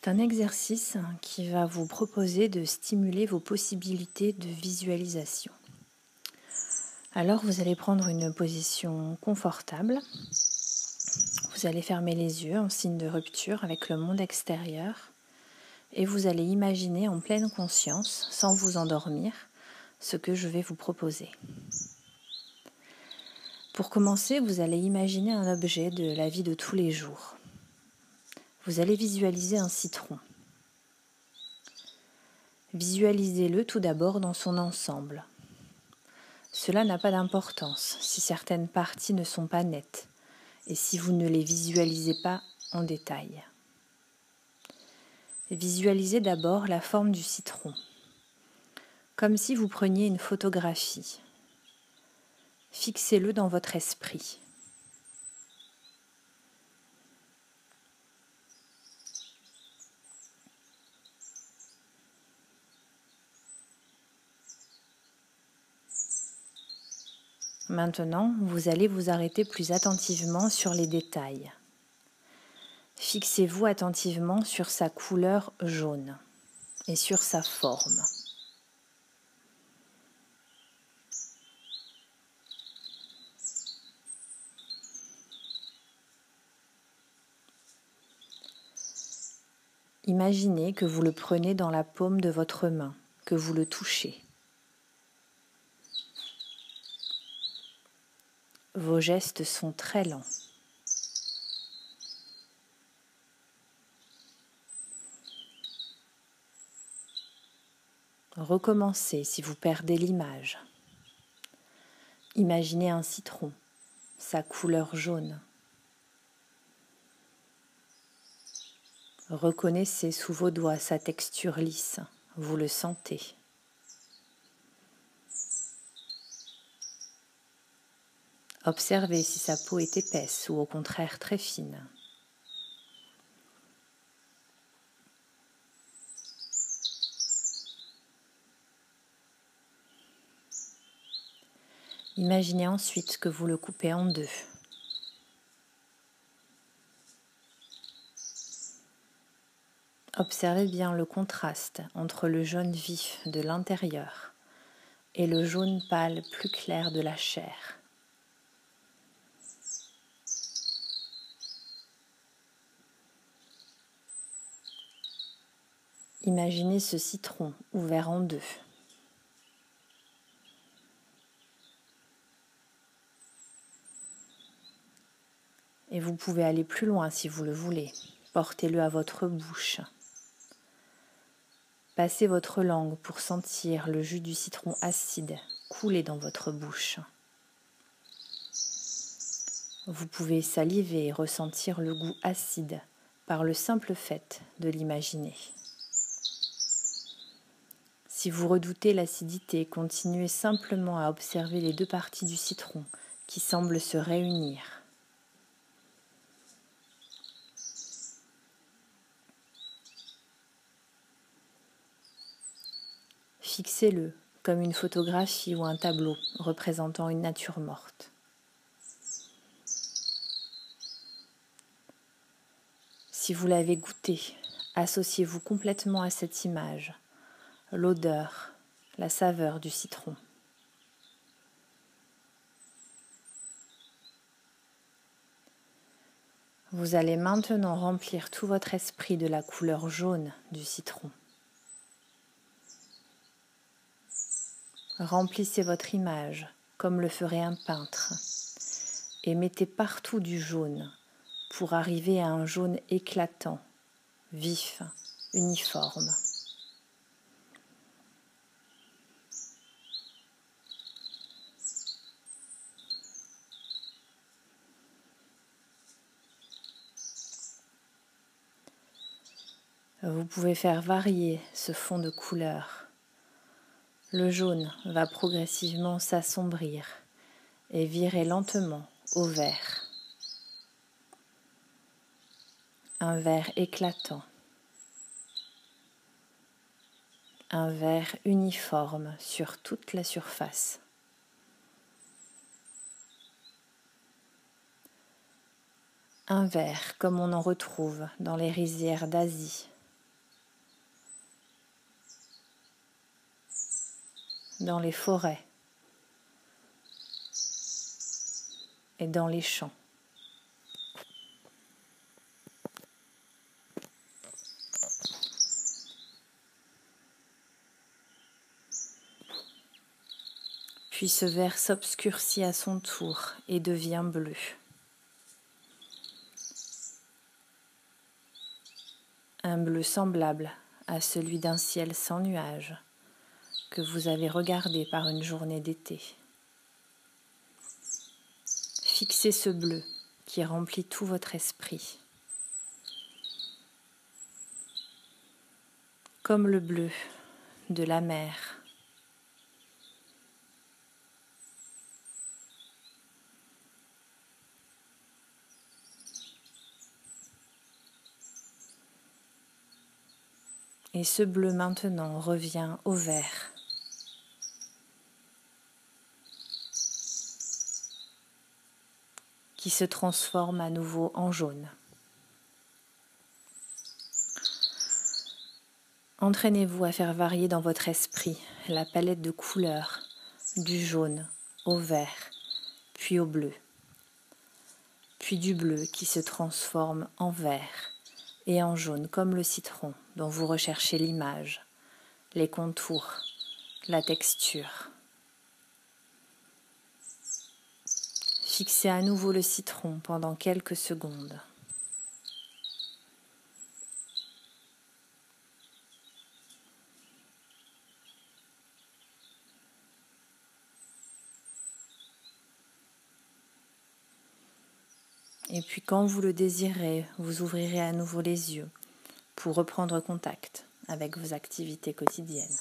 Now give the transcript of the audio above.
C'est un exercice qui va vous proposer de stimuler vos possibilités de visualisation. Alors vous allez prendre une position confortable. Vous allez fermer les yeux en signe de rupture avec le monde extérieur et vous allez imaginer en pleine conscience, sans vous endormir, ce que je vais vous proposer. Pour commencer, vous allez imaginer un objet de la vie de tous les jours. Vous allez visualiser un citron. Visualisez-le tout d'abord dans son ensemble. Cela n'a pas d'importance si certaines parties ne sont pas nettes et si vous ne les visualisez pas en détail. Visualisez d'abord la forme du citron, comme si vous preniez une photographie. Fixez-le dans votre esprit. Maintenant, vous allez vous arrêter plus attentivement sur les détails. Fixez-vous attentivement sur sa couleur jaune et sur sa forme. Imaginez que vous le prenez dans la paume de votre main, que vous le touchez. Vos gestes sont très lents. Recommencez si vous perdez l'image. Imaginez un citron, sa couleur jaune. Reconnaissez sous vos doigts sa texture lisse, vous le sentez. Observez si sa peau est épaisse ou au contraire très fine. Imaginez ensuite que vous le coupez en deux. Observez bien le contraste entre le jaune vif de l'intérieur et le jaune pâle plus clair de la chair. Imaginez ce citron ouvert en deux. Et vous pouvez aller plus loin si vous le voulez. Portez-le à votre bouche. Passez votre langue pour sentir le jus du citron acide couler dans votre bouche. Vous pouvez saliver et ressentir le goût acide par le simple fait de l'imaginer. Si vous redoutez l'acidité, continuez simplement à observer les deux parties du citron qui semblent se réunir. Fixez-le comme une photographie ou un tableau représentant une nature morte. Si vous l'avez goûté, associez-vous complètement à cette image, l'odeur, la saveur du citron. Vous allez maintenant remplir tout votre esprit de la couleur jaune du citron. Remplissez votre image comme le ferait un peintre et mettez partout du jaune pour arriver à un jaune éclatant, vif, uniforme. Vous pouvez faire varier ce fond de couleur. Le jaune va progressivement s'assombrir et virer lentement au vert. Un vert éclatant. Un vert uniforme sur toute la surface. Un vert comme on en retrouve dans les rizières d'Asie dans les forêts et dans les champs. Puis ce vert s'obscurcit à son tour et devient bleu. Un bleu semblable à celui d'un ciel sans nuages que vous avez regardé par une journée d'été. Fixez ce bleu qui remplit tout votre esprit. Comme le bleu de la mer. Et ce bleu maintenant revient au vert. Qui se transforme à nouveau en jaune. Entraînez-vous à faire varier dans votre esprit la palette de couleurs du jaune au vert, puis au bleu, puis du bleu qui se transforme en vert et en jaune comme le citron dont vous recherchez l'image, les contours, la texture. Fixez à nouveau le citron pendant quelques secondes. Et puis quand vous le désirez, vous ouvrirez à nouveau les yeux pour reprendre contact avec vos activités quotidiennes.